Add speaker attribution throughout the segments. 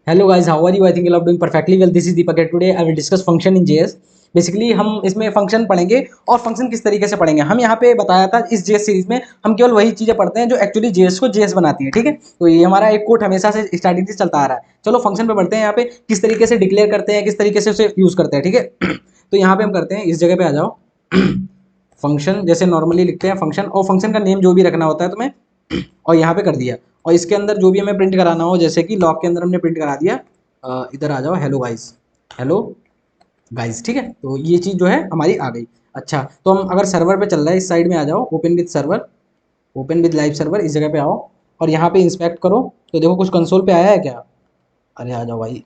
Speaker 1: Hello guys, how are you? I think you are doing perfectly well. This is Deepak here. Today I will discuss function in JS. Basically हम इसमें function पढ़ेंगे और function किस तरीके से पढ़ेंगे। हम यहाँ पे बताया था इस जेएस सीरीज में हम केवल वही चीजें पढ़ते हैं जो एक्चुअली जेएस को जेएस बनाती है। ठीक है, तो ये हमारा एक कोट हमेशा से स्टार्टिंग से चलता आ रहा है। चलो फंक्शन पे बढ़ते हैं। यहाँ पे किस तरीके से डिक्लेयर करते हैं, किस तरीके से उसे यूज करते हैं। ठीक है, तो यहाँ पे हम करते हैं, इस जगह पे आ जाओ। फंक्शन जैसे नॉर्मली लिखते हैं फंक्शन, और फंक्शन का नेम जो भी रखना होता है तुम्हें, और यहाँ पे कर दिया। और इसके अंदर जो भी हमें प्रिंट कराना हो, जैसे कि लॉग के अंदर हमने प्रिंट करा दिया, इधर आ जाओ, हेलो गाइस, हेलो गाइस। ठीक है, तो ये चीज़ जो है हमारी आ गई। अच्छा, तो हम अगर सर्वर पे चल रहा है, इस साइड में आ जाओ, open with server, open with live server, इस जगह पे आओ और यहाँ पे इंस्पेक्ट करो। तो देखो कुछ कंसोल पे आया है क्या? अरे आ जाओ भाई।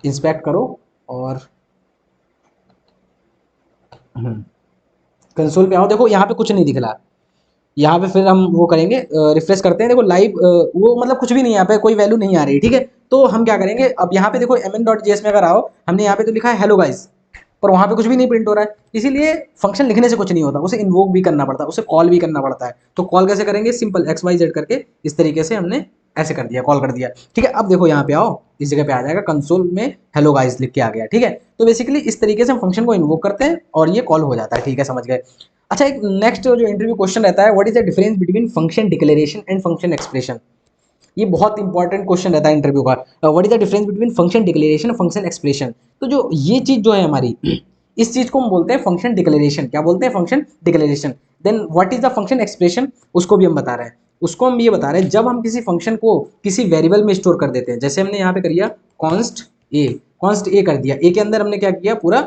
Speaker 1: इंस्पेक्ट करो और कंसोल पे आओ। देखो यहाँ पे कुछ नहीं दिख रहा। यहाँ पे फिर हम वो करेंगे, रिफ्रेश करते हैं। देखो लाइव वो मतलब कुछ भी नहीं है, यहाँ पे कोई वैल्यू नहीं आ रही। ठीक है, तो हम क्या करेंगे, अब यहाँ पे देखो mn.js में अगर आओ, हमने यहाँ पे तो लिखा है हेलो गाइस, पर वहाँ पे कुछ भी नहीं प्रिंट हो रहा है। इसीलिए फंक्शन लिखने से कुछ नहीं होता, उसे इन्वोक भी करना पड़ता है, उसे कॉल भी करना पड़ता है। तो कॉल कैसे करेंगे? सिंपल XYZ करके इस तरीके से हमने ऐसे कर दिया, कॉल कर दिया। ठीक है, अब देखो यहाँ पे आओ, इस जगह पे आ जाएगा, कंसोल में हेलो गाइस लिख के आ गया। ठीक है, तो बेसिकली इस तरीके से हम फंक्शन को इन्वोक करते हैं और ये कॉल हो जाता है। ठीक है, समझ गए। अच्छा, एक नेक्स्ट जो इंटरव्यू क्वेश्चन रहता है, what is the difference between function declaration and function expression. ये बहुत इंपॉर्टेंट क्वेश्चन रहता है इंटरव्यू का। What is the difference between function declaration और फंक्शन एक्सप्रेशन। तो जो ये चीज जो है हमारी, इस चीज को हम बोलते हैं फंक्शन डिक्लेरेशन। क्या बोलते हैं? Function declaration. Then what is the function expression, उसको भी हम बता रहे हैं। उसको हम ये बता रहे हैं, जब हम किसी फंक्शन को किसी वेरिएबल में स्टोर कर देते हैं, जैसे हमने यहाँ पे कर दिया कॉन्स्ट ए, कॉन्स्ट ए कर दिया। ए के अंदर हमने क्या किया, पूरा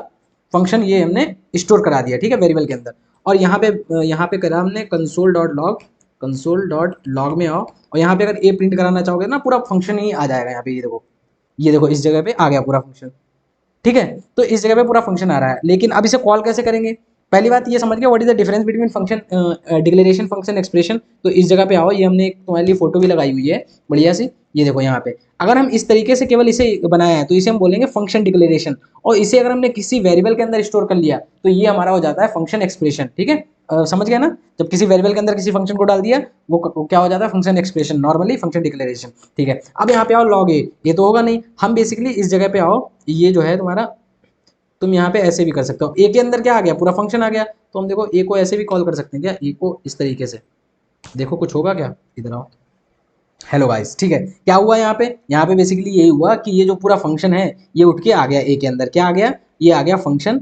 Speaker 1: फंक्शन ये हमने स्टोर करा दिया। ठीक है, वेरिएबल के अंदर। और यहाँ पे करा हमने console dot log, console dot log में आओ, और यहाँ पे अगर ए प्रिंट कराना चाहोगे ना, पूरा फंक्शन ही आ जाएगा यहाँ पे। ये देखो, ये देखो, इस जगह पे आ गया पूरा फंक्शन। ठीक है, तो इस जगह पे पूरा फंक्शन आ रहा है। लेकिन अब इसे कॉल कैसे करेंगे? पहली बात ये समझ गए, what is the difference between function declaration function expression. तो इस जगह पे आओ, ये हमने एक तुम्हारे लिए फोटो भी लगाई हुई है बढ़िया सी। ये देखो यहाँ पे, अगर हम इस तरीके से केवल इसे बनाया है तो इसे हम बोलेंगे फंक्शन डिक्लेरेशन। और इसे अगर हमने किसी वेरिएबल के अंदर स्टोर कर लिया तो ये हमारा हो जाता है फंक्शन एक्सप्रेशन। ठीक है, समझ गए ना? जब किसी वेरिएबल के अंदर किसी फंक्शन को डाल दिया, वो क्या हो जाता है? Function expression, normally function declaration. ठीक है, अब यहाँ पे आओ, लॉग ए, ये तो होगा नहीं। हम बेसिकली इस जगह पे आओ, ये जो है तुम्हारा, तुम यहाँ पे ऐसे भी कर सकते हो। ए के अंदर क्या आ गया? पूरा फंक्शन आ गया। तो हम देखो ए को ऐसे भी कॉल कर सकते हैं क्या? ए को इस तरीके से, देखो कुछ होगा क्या? इधर आओ, हेलो गाइस। ठीक है, क्या हुआ यहाँ पे? यहाँ पे बेसिकली यही हुआ कि ये जो पूरा फंक्शन है ये उठ के आ गया ए के अंदर। क्या आ गया? ये आ गया फंक्शन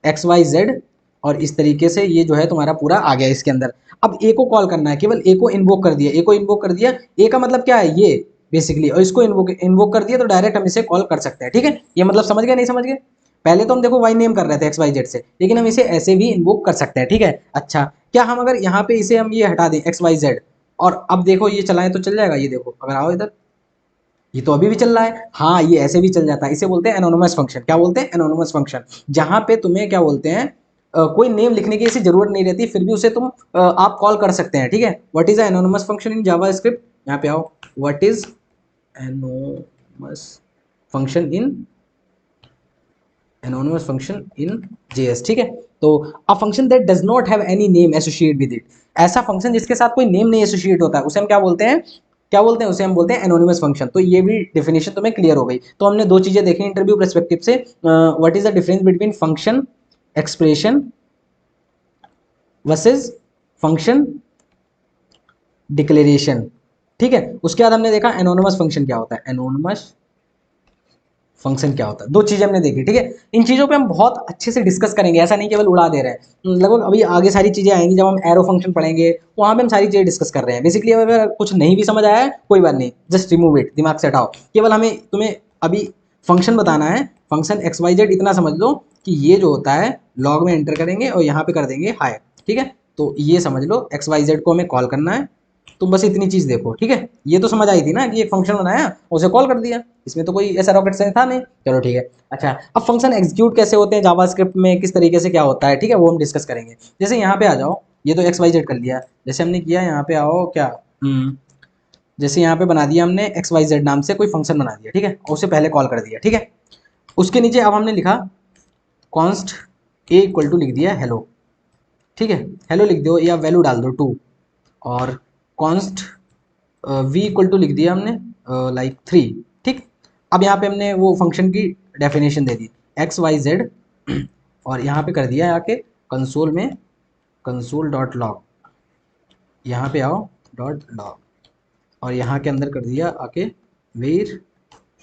Speaker 1: XYZ, और इस तरीके से ये जो है तुम्हारा पूरा आ गया इसके अंदर। अब ए को कॉल करना है, केवल ए को इन्वोक कर दिया, ए को इन्वोक कर दिया। ए का मतलब क्या है? ये बेसिकली, और इसको इन्वोक कर दिया तो डायरेक्ट हम इसे कॉल कर सकते हैं। ठीक है, ये मतलब समझ गए नहीं समझ गए? पहले तो हम देखो वाई नेम कर रहे थे XYZ से, लेकिन हम इसे ऐसे भी इन्वोक कर सकते हैं। ठीक है, अच्छा, क्या हम अगर यहाँ पे इसे हम ये हटा दें XYZ, और अब देखो ये चलाएं तो चल जाएगा? ये देखो, अगर आओ इधर, ये तो अभी भी चल रहा है। हाँ, ये ऐसे भी चल जाता है। इसे बोलते हैं एनोनिमस फंक्शन। क्या बोलते हैं? Anonymous function. जहां पे तुम्हें क्या बोलते हैं, कोई नेम लिखने की ऐसी जरूरत नहीं रहती, फिर भी उसे तुम आप कॉल कर सकते हैं। ठीक है, what is anonymous function in Java script. यहाँ पे आओ, what is anonymous function in, anonymous function in JS. ठीक है, तो a function that does not have any name associate with it. ऐसा फंक्शन जिसके साथ कोई नेम नहीं एसोसिएट होता है, उसे हम क्या बोलते हैं? क्या बोलते हैं? उसे हम बोलते हैं एनोनिमस फंक्शन। तो ये भी डेफिनेशन तुम्हें क्लियर हो गई। तो हमने दो चीजें देखी इंटरव्यू परस्पेक्टिव से, what is the difference between function expression versus function declaration. ठीक है, उसके बाद हमने देखा एनोनिमस फंक्शन क्या होता है, एनोनिमस फंक्शन क्या होता है। दो चीजें हमने देखी। ठीक है, इन चीजों पे हम बहुत अच्छे से डिस्कस करेंगे, ऐसा नहीं केवल उड़ा दे रहे हैं। लगभग अभी आगे सारी चीजें आएंगी, जब हम एरो फंक्शन पढ़ेंगे वहां पे हम सारी चीजें डिस्कस कर रहे हैं। बेसिकली अगर कुछ नहीं भी समझ आया है कोई बात नहीं, जस्ट रिमूव इट, दिमाग से हटाओ। केवल हमें तुम्हें अभी फंक्शन बताना है, फंक्शन XYZ। इतना समझ लो कि ये जो होता है, लॉग में एंटर करेंगे और यहाँ पे कर देंगे हाई। ठीक है, तो ये समझ लो XYZ को हमें कॉल करना है। तुम बस इतनी चीज देखो। ठीक है, ये तो समझ आई थी ना कि एक फंक्शन बनाया, उसे कॉल कर दिया, इसमें तो कोई ऐसा रॉकेट साइंस था नहीं। चलो ठीक है। अच्छा, अब फंक्शन एग्जीक्यूट कैसे होते हैं जावास्क्रिप्ट में, किस तरीके से क्या होता है, ठीक है, वो हम डिस्कस करेंगे। जैसे यहाँ पे आ जाओ, ये तो XYZ कर लिया, जैसे हमने किया यहाँ पे आओ क्या, जैसे यहाँ पे बना दिया हमने XYZ नाम से कोई फंक्शन बना दिया। ठीक है, और उसे पहले कॉल कर दिया। ठीक है, उसके नीचे अब हमने लिखा कॉन्स्ट ए इक्वल टू लिख दिया हेलो। ठीक है, हेलो लिख दो या वैल्यू डाल दो 2, और कॉन्स्ट वी इक्वल टू लिख दिया हमने लाइक 3। ठीक, अब यहाँ पे हमने वो फंक्शन की डेफिनेशन दे दी एक्स वाई जेड, और यहाँ पे कर दिया आके कंसोल में कंसोल डॉट लॉग, यहाँ पे आओ डॉट लॉग, और यहाँ के अंदर कर दिया आके वीर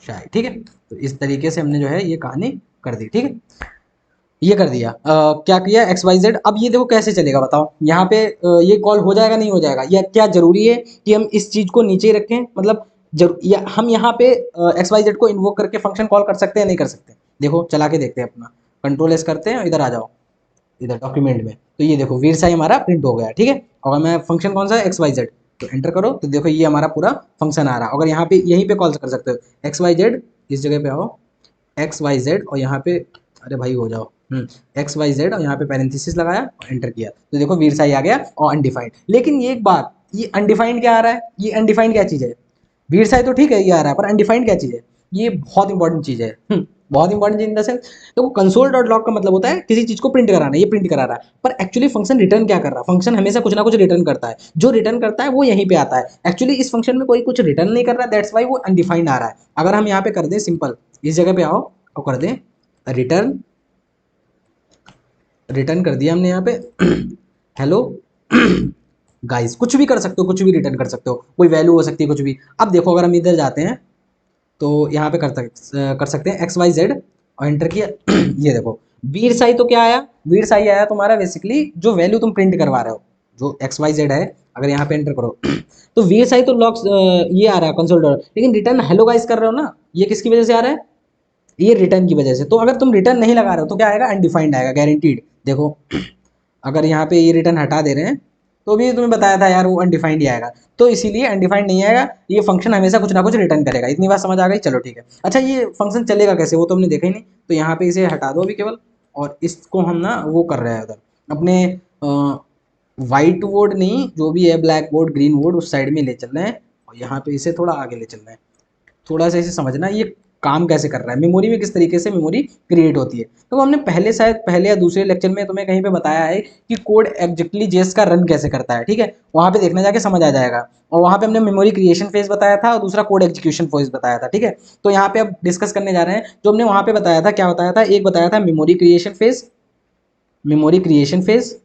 Speaker 1: शाय, ठीक है। तो इस तरीके से हमने जो है ये कहानी कर दी, ठीक है। ये कर दिया क्या किया एक्स वाई जेड। अब ये देखो कैसे चलेगा बताओ, यहाँ पे ये कॉल हो जाएगा नहीं हो जाएगा, या क्या जरूरी है कि हम इस चीज को नीचे ही रखें, मतलब हम यहाँ पे एक्स वाई जेड को इन्वोक करके फंक्शन कॉल कर सकते हैं नहीं कर सकते। देखो चला के देखते हैं, अपना कंट्रोल एस करते हैं, इधर आ जाओ, इधर डॉक्यूमेंट में, तो ये देखो वीर साई हमारा प्रिंट हो गया, ठीक है। अगर मैं फंक्शन कौन सा है एक्स वाई जेड, तो एंटर करो तो देखो ये हमारा पूरा फंक्शन आ रहा है। अगर यहाँ पे यहीं पे कॉल कर सकते हो एक्स वाई जेड, इस जगह पे आओ एक्स वाई जेड, और यहाँ पे अरे भाई हो जाओ एक्स वाई जेड, और यहाँ पे पैरेंथेसिस लगाया और एंटर किया, तो देखो वीर साई आ गया और अनडिफाइंड। लेकिन ये एक बात, ये अनडिफाइंड क्या आ रहा है, ये अनडिफाइंड क्या चीज़ है, वीर साई तो ठीक है ये आ रहा है, पर अनडिफाइंड क्या चीज़ है, ये बहुत इंपॉर्टेंट चीज़ है। बहुत इंपॉर्टेंट चीज इन द सेंस, देखो कंसोल डॉट लॉग का मतलब होता है किसी चीज को प्रिंट कराना, ये प्रिंट करा रहा है, पर एक्चुअली फंक्शन रिटर्न क्या कर रहा है, फंक्शन हमेशा कुछ ना कुछ रिटर्न करता है, जो रिटर्न करता है वो यहीं पे आता है। एक्चुअली इस फंक्शन में कोई कुछ रिटर्न नहीं कर रहा है, दैट्स वाई वो अनडिफाइंड आ रहा है। अगर हम यहाँ पे कर दें सिंपल, इस जगह पे आओ और कर दें रिटर्न, रिटर्न कर दिया हमने यहाँ पे हेलो गाइस, कुछ भी कर सकते हो, कुछ भी रिटर्न कर सकते हो, कोई वैल्यू हो सकती है कुछ भी। अब देखो अगर हम इधर जाते हैं तो यहाँ पे कर सकते हैं एक्स वाई जेड और एंटर किया ये देखो वीर साई तो क्या आया, वीर साई आया तुम्हारा बेसिकली जो वैल्यू तुम प्रिंट करवा रहे हो, जो एक्स वाई जेड है। अगर यहाँ पे एंटर करो तो वीर साई तो लॉक्स ये आ रहा है कंसोल डॉट, लेकिन रिटर्न हेलो गाइस कर रहे हो ना, ये किसकी वजह से आ रहा है, ये रिटर्न की वजह से। तो अगर तुम रिटर्न नहीं लगा रहे हो तो क्या आएगा, अनडिफाइंड आएगा गारंटीड। देखो अगर यहाँ पे ये रिटर्न हटा दे रहे हैं तो भी तुम्हें बताया था यार वो अनडिफाइंड ही आएगा, तो इसीलिए अनडिफाइंड नहीं आएगा, ये फंक्शन हमेशा कुछ ना कुछ रिटर्न करेगा। इतनी बात समझ आ गई, चलो ठीक है। अच्छा ये फंक्शन चलेगा कैसे वो तो हमने देखा ही नहीं, तो यहाँ पे इसे हटा दो अभी केवल, और इसको हम ना वो कर रहे हैं उधर अपने वाइट बोर्ड नहीं, जो भी है ब्लैक बोर्ड ग्रीन बोर्ड उस साइड में ले चल रहे हैं, और यहाँ पे इसे थोड़ा आगे ले चल रहे हैं। थोड़ा सा इसे समझना ये काम कैसे कर रहा है, मेमोरी में किस तरीके से मेमोरी क्रिएट होती है। तो हमने पहले शायद पहले या दूसरे लेक्चर में तुम्हें कहीं पे बताया है कि कोड एग्जैक्टली जेस का रन कैसे करता है, ठीक है, वहां पे देखने जाके समझ आ जाएगा। और वहां पे हमने मेमोरी क्रिएशन फेज बताया था और दूसरा कोड एग्जीक्यूशन फेज बताया था, ठीक है। तो यहाँ पे अब डिस्कस करने जा रहे हैं जो हमने वहां पे बताया था, क्या बताया था, एक बताया था memory creation phase, memory creation phase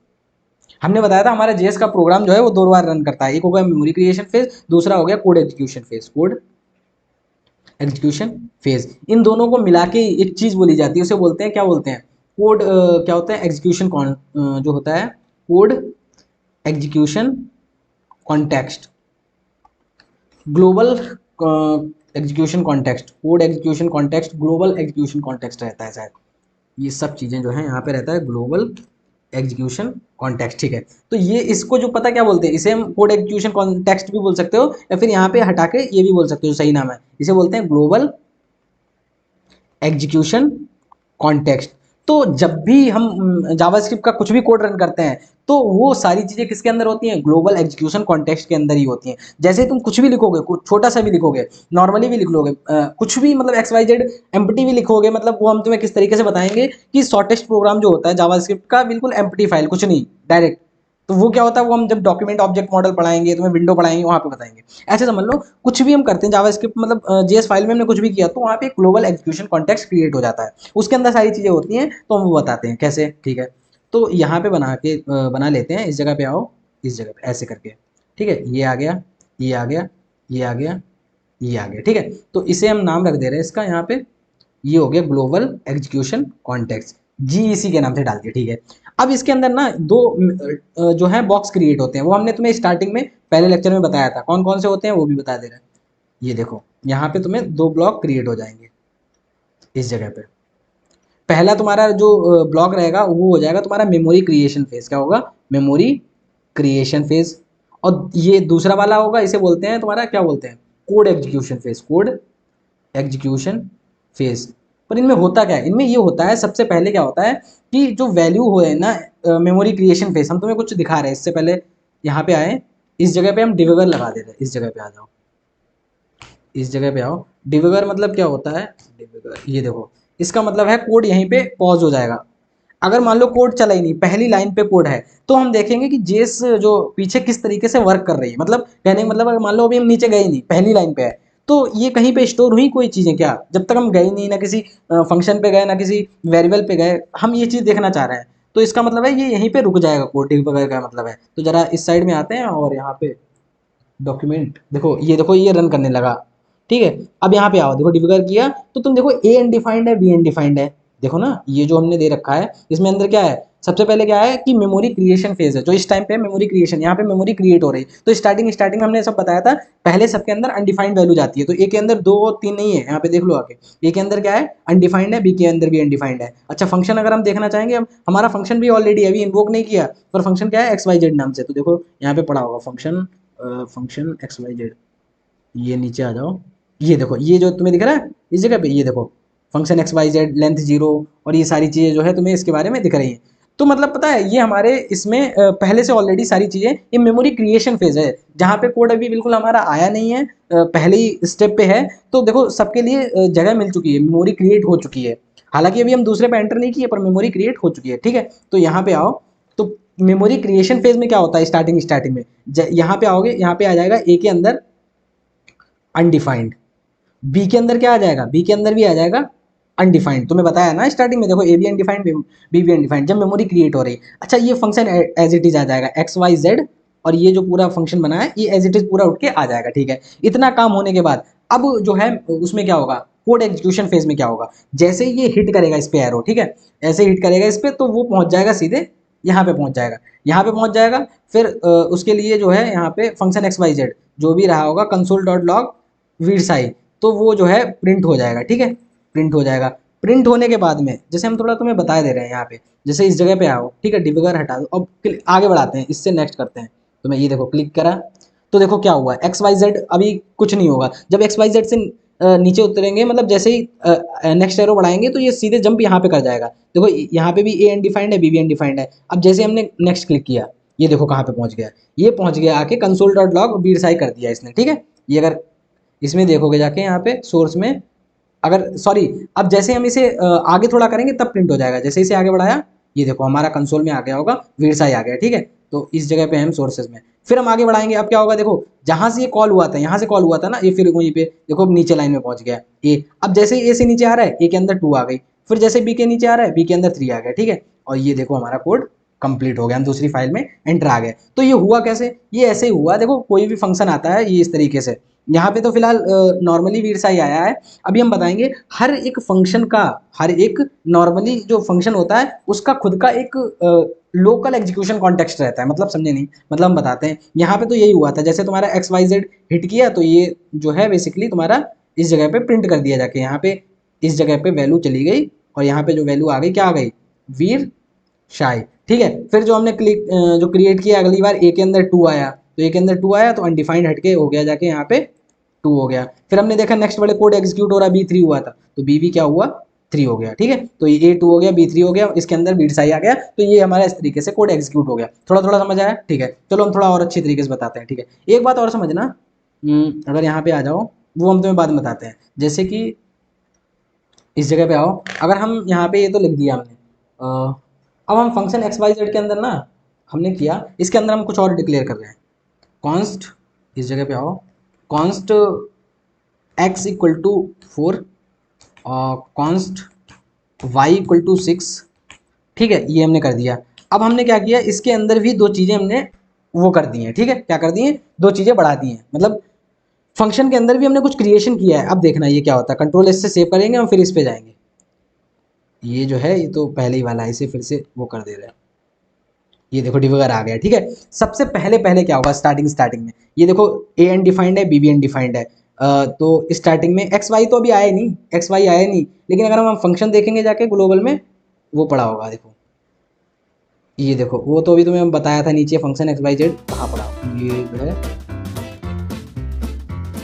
Speaker 1: हमने बताया था हमारा जेएस का प्रोग्राम जो है वो 2 बार रन करता है, एक हो गया मेमोरी क्रिएशन फेज, दूसरा हो गया code execution phase, code execution phase. इन दोनों को मिला के एक चीज बोली जाती है, उसे बोलते हैं क्या बोलते हैं, कोड क्या होता है एग्जीक्यूशन जो होता है code execution context, global execution context, code execution context, global execution context रहता है शायद, ये सब चीजें जो है यहाँ पे रहता है ग्लोबल एग्जीक्यूशन कॉन्टेक्स्ट, ठीक है। तो ये इसको जो पता क्या बोलते हैं, इसे हम कोड एग्जीक्यूशन कॉन्टेक्स्ट भी बोल सकते हो, या फिर यहाँ पे हटा के ये भी बोल सकते हो, जो सही नाम है इसे बोलते हैं ग्लोबल एग्जीक्यूशन कॉन्टेक्स्ट। तो जब भी हम जावास्क्रिप्ट का कुछ भी कोड रन करते हैं तो वो सारी चीजें किसके अंदर होती हैं, ग्लोबल एग्जीक्यूशन कॉन्टेक्स्ट के अंदर ही होती हैं। जैसे तुम कुछ भी लिखोगे, कुछ छोटा सा भी लिखोगे, नॉर्मली भी लिख लोगे, कुछ भी मतलब एक्स वाई जेड एम्प्टी भी लिखोगे, मतलब वो हम तुम्हें किस तरीके से बताएंगे कि शॉर्टेस्ट प्रोग्राम जो होता है जावास्क्रिप्ट का बिल्कुल एम्प्टी फाइल, कुछ नहीं डायरेक्ट। तो वो क्या होता है, वो हम जब डॉक्यूमेंट ऑब्जेक्ट मॉडल पढ़ाएंगे, तुम्हें विंडो पढ़ाएंगे, वहां पे बताएंगे। ऐसे समझ लो कुछ भी हम करते हैं जावास्क्रिप्ट मतलब जेएस फाइल में हमने कुछ भी किया तो वहाँ पे ग्लोबल एग्जीक्यूशन कॉन्टेक्स्ट क्रिएट हो जाता है, उसके अंदर सारी चीजें होती हैं, तो हम वो बताते हैं कैसे, ठीक है। तो यहाँ पे बना लेते हैं, इस जगह पे आओ, इस जगह पे ऐसे करके, ठीक है, ये आ गया, ये आ गया, ये आ गया, ये आ गया, ठीक है। तो इसे हम नाम रख दे रहे हैं इसका, यहाँ पे ये हो गया ग्लोबल एग्जीक्यूशन कॉन्टेक्स्ट, जीईसी के नाम से डाल दिया, ठीक है। अब इसके अंदर ना दो जो है बॉक्स क्रिएट होते हैं, वो हमने तुम्हें स्टार्टिंग में पहले लेक्चर में बताया था, कौन कौन से होते हैं वो भी बता दे रहे हैं। ये देखो यहाँ पे तुम्हें 2 ब्लॉक क्रिएट हो जाएंगे इस जगह पे। पहला तुम्हारा जो ब्लॉक रहेगा वो हो जाएगा तुम्हारा मेमोरी क्रिएशन फेज, क्या होगा, मेमोरी क्रिएशन फेज। और ये दूसरा वाला होगा, इसे बोलते हैं तुम्हारा क्या बोलते हैं, code execution phase, code execution phase. पर इनमें होता क्या है, इनमें ये होता है सबसे पहले क्या होता है कि जो वैल्यू हो है ना मेमोरी क्रिएशन फेज, हम तुम्हें कुछ दिखा रहे हैं, इससे पहले यहाँ पे आए, इस जगह पे हम डिबगर लगा दे रहे हैं, इस जगह पे आ जाओ, इस जगह पे आओ। डिबगर मतलब क्या होता है, डिबगर ये देखो, इसका मतलब है कोड यहीं पे पॉज हो जाएगा। अगर मान लो कोड चला ही नहीं, पहली लाइन पे कोड है, तो हम देखेंगे कि जेस जो पीछे किस तरीके से वर्क कर रही है, मतलब कहने का मतलब अगर मान लो अभी हम नीचे गए ही नहीं, पहली लाइन पे है, तो ये कहीं पे स्टोर हुई कोई चीज़ें क्या? जब तक हम गए नहीं, ना किसी फंक्शन पे गए, ना किसी वेरिएबल पे गए, हम ये चीज़ देखना चाह रहे हैं। तो इसका मतलब है ये यहीं पे रुक जाएगा कोड, डिबगर का मतलब है। तो जरा इस साइड में आते हैं और यहाँ पे डॉक्यूमेंट देखो ये रन करने लगा। ठीक है, अब यहाँ पे आओ, देखो डिबगर किया तो तुम देखो ए अनडिफाइंड है, बी अनडिफाइंड है। देखो ना, ये जो हमने दे रखा है इसमें अंदर क्या है, सबसे पहले क्या है कि मेमोरी क्रिएशन फेज है, जो इस टाइम पे मेमोरी क्रिएशन, यहाँ पे मेमोरी क्रिएट हो रही है। तो स्टार्टिंग हमने सब बताया था, पहले सबके अंदर अनडिफाइंड वैल्यू जाती है। तो ए के अंदर 2 और 3 नहीं है, यहाँ पे देख लो आके, ए के अंदर क्या है, अनडिफाइंड है, बी के अंदर भी अनडिफाइंड है। अच्छा, फंक्शन अगर हम देखना चाहेंगे, अब हमारा फंक्शन भी ऑलरेडी अभी इन्वोक नहीं किया, पर फंक्शन क्या है, एक्स वाई जेड नाम से। तो देखो यहाँ पे पड़ा होगा फंक्शन एक्स वाई जेड, ये नीचे आ जाओ, ये देखो, ये जो तुम्हें दिख रहा है इस जगह पे, ये देखो function X Y Z length 0, और ये सारी चीज़ें जो है तुम्हें इसके बारे में दिख रही हैं। तो मतलब पता है, ये हमारे इसमें पहले से ऑलरेडी सारी चीज़ें, ये मेमोरी क्रिएशन फेज है, जहाँ पे कोड अभी बिल्कुल हमारा आया नहीं है, पहले ही स्टेप पे है। तो देखो सबके लिए जगह मिल चुकी है, मेमोरी क्रिएट हो चुकी है। हालांकि अभी हम दूसरे पे एंटर नहीं किए, पर मेमोरी क्रिएट हो चुकी है। ठीक है, तो यहाँ पे आओ, तो मेमोरी क्रिएशन फेज में क्या होता है, स्टार्टिंग में यहाँ पे आओगे, यहाँ पे आ जाएगा ए के अंदर अनडिफाइंड, बी के अंदर क्या आ जाएगा, बी के अंदर भी आ जाएगा अनडिफाइंड। तुम्हें बताया ना स्टार्टिंग में, देखो ए बी अनडिफाइंड, बी भी अनडिफाइंड, जब मेमोरी क्रिएट हो रही। अच्छा, ये फंक्शन एज इट इज आ जाएगा एक्स वाई जेड, और ये जो पूरा फंक्शन बना है ये एज इट इज पूरा उठ के आ जाएगा। ठीक है, इतना काम होने के बाद अब जो है उसमें क्या होगा, कोड एग्जीक्यूशन फेज में क्या होगा, जैसे ही ये हिट करेगा इस पे एरो, ठीक है, ऐसे हिट करेगा इस पे, तो वो पहुंच जाएगा सीधे यहाँ पे पहुंच जाएगा, यहाँ पे पहुंच जाएगा। फिर उसके लिए जो है यहाँ पे फंक्शन एक्स वाई जेड जो भी रहा होगा, कंसोल डॉट लॉग वीर साई, तो वो जो है प्रिंट हो जाएगा। ठीक है, प्रिंट हो जाएगा। प्रिंट होने के बाद में जैसे हम थोड़ा तुम्हें बता दे रहे हैं यहाँ पे, जैसे इस जगह पे आओ, ठीक है, डिबगर हटा दो, अब आगे बढ़ाते हैं, इससे नेक्स्ट करते हैं। तो मैं ये देखो क्लिक करा, तो देखो क्या हुआ, एक्स वाई जेड अभी कुछ नहीं होगा। जब एक्स वाई जेड से नीचे उतरेंगे, मतलब जैसे ही नेक्स्ट एरो बढ़ाएंगे, तो ये सीधे जंप यहाँ पे कर जाएगा। देखो यहाँ पे भी ए अनडिफाइंड है, बी भी अनडिफाइंड है। अब जैसे हमने नेक्स्ट क्लिक किया, ये देखो कहाँ पे पहुंच गया, ये पहुंच गया आके कंसोल डॉट लॉग बीर साई कर दिया इसने। ठीक है, ये अगर इसमें देखोगे जाके यहाँ पे सोर्स में, अगर सॉरी, अब जैसे हम इसे आगे थोड़ा करेंगे तब प्रिंट हो जाएगा। जैसे इसे आगे बढ़ाया, ये देखो हमारा कंसोल में आ गया होगा, वीरसाई आ गया। ठीक है, तो इस जगह पे हम सोर्सेज में, फिर हम आगे बढ़ाएंगे, अब क्या होगा, देखो जहां से ये कॉल हुआ था, यहाँ से कॉल हुआ था ना, ये फिर वहीं पे देखो अब नीचे लाइन में पहुंच गया ए। अब जैसे ही ए से नीचे आ रहा है, ए के अंदर 2 आ गई, फिर जैसे बी के नीचे आ रहा है, बी के अंदर 3 आ गया। ठीक है, और ये देखो हमारा कोड कंप्लीट हो गया, हम दूसरी फाइल में एंटर आ गए। तो ये हुआ कैसे, ये ऐसे ही हुआ, देखो कोई भी फंक्शन आता है ये इस तरीके से। यहाँ पे तो फिलहाल नॉर्मली वीरसा ही आया है। अभी हम बताएंगे हर एक फंक्शन का, हर एक नॉर्मली जो फंक्शन होता है उसका खुद का एक लोकल एग्जीक्यूशन कॉन्टेक्स्ट रहता है। मतलब समझे नहीं, मतलब हम बताते हैं, यहाँ पे तो यही हुआ था, जैसे तुम्हारा एक्स वाई जेड हिट किया, तो ये जो है बेसिकली तुम्हारा इस जगह पे प्रिंट कर दिया जाके, यहाँ पे इस जगह पे वैल्यू चली गई, और यहाँ पे जो वैल्यू आ गई, क्या आ गई, वीर शाई। ठीक है, फिर जो हमने जो क्रिएट किया अगली बार, ए के अंदर 2 आया, तो ए के अंदर 2 आया, तो अनडिफाइंड हटके हो गया जाके यहाँ पे 2 हो गया। फिर हमने देखा नेक्स्ट वाले कोड एग्जीक्यूट हो रहा है, बी 3 हुआ था, तो बी भी क्या हुआ, 3 हो गया। ठीक है, तो ये A 2 हो गया, B 3 हो गया, इसके अंदर बीट साई आ गया। तो ये हमारा इस तरीके से कोड एग्जीक्यूट हो गया। थोड़ा थोड़ा समझ आया? ठीक है, चलो हम थोड़ा और अच्छी तरीके से बताते हैं। ठीक है, एक बात और समझना, अगर यहाँ पे आ जाओ, वो हम तुम्हें बाद में बताते हैं। जैसे कि इस जगह पे आओ, अगर हम यहाँ पे ये तो लिख दिया हमने, अब हम फंक्शन एक्स वाई जेड के अंदर ना, हमने किया, इसके अंदर हम कुछ और डिक्लेयर कर रहे हैं। कॉन्स्ट, इस जगह पे आओ, const X equal to 4, const Y equal to 6। ठीक है, ये हमने कर दिया। अब हमने क्या किया, इसके अंदर भी 2 चीज़ें हमने वो कर दी हैं। ठीक है, क्या कर दी हैं, 2 चीज़ें बढ़ा दी हैं, मतलब फंक्शन के अंदर भी हमने कुछ क्रिएशन किया है। अब देखना ये क्या होता है, कंट्रोल एस से सेव करेंगे हम, फिर इस पे जाएंगे। ये जो है ये तो पहले ही वाला है, इसे फिर से वो कर दे रहे हैं। ये देखो डिबगर आ गया। ठीक है, सबसे पहले पहले क्या होगा, स्टार्टिंग में ये देखो ए अनडिफाइंड है, बी भी अनडिफाइंड है। तो स्टार्टिंग में एक्स वाई तो अभी आया नहीं, एक्स वाई आया नहीं, लेकिन अगर हम फंक्शन देखेंगे जाके ग्लोबल में, वो पड़ा होगा। देखो ये देखो, वो तो अभी तुम्हें बताया था नीचे, फंक्शन एक्स वाई जेड कहाँ पड़ा, ये जो है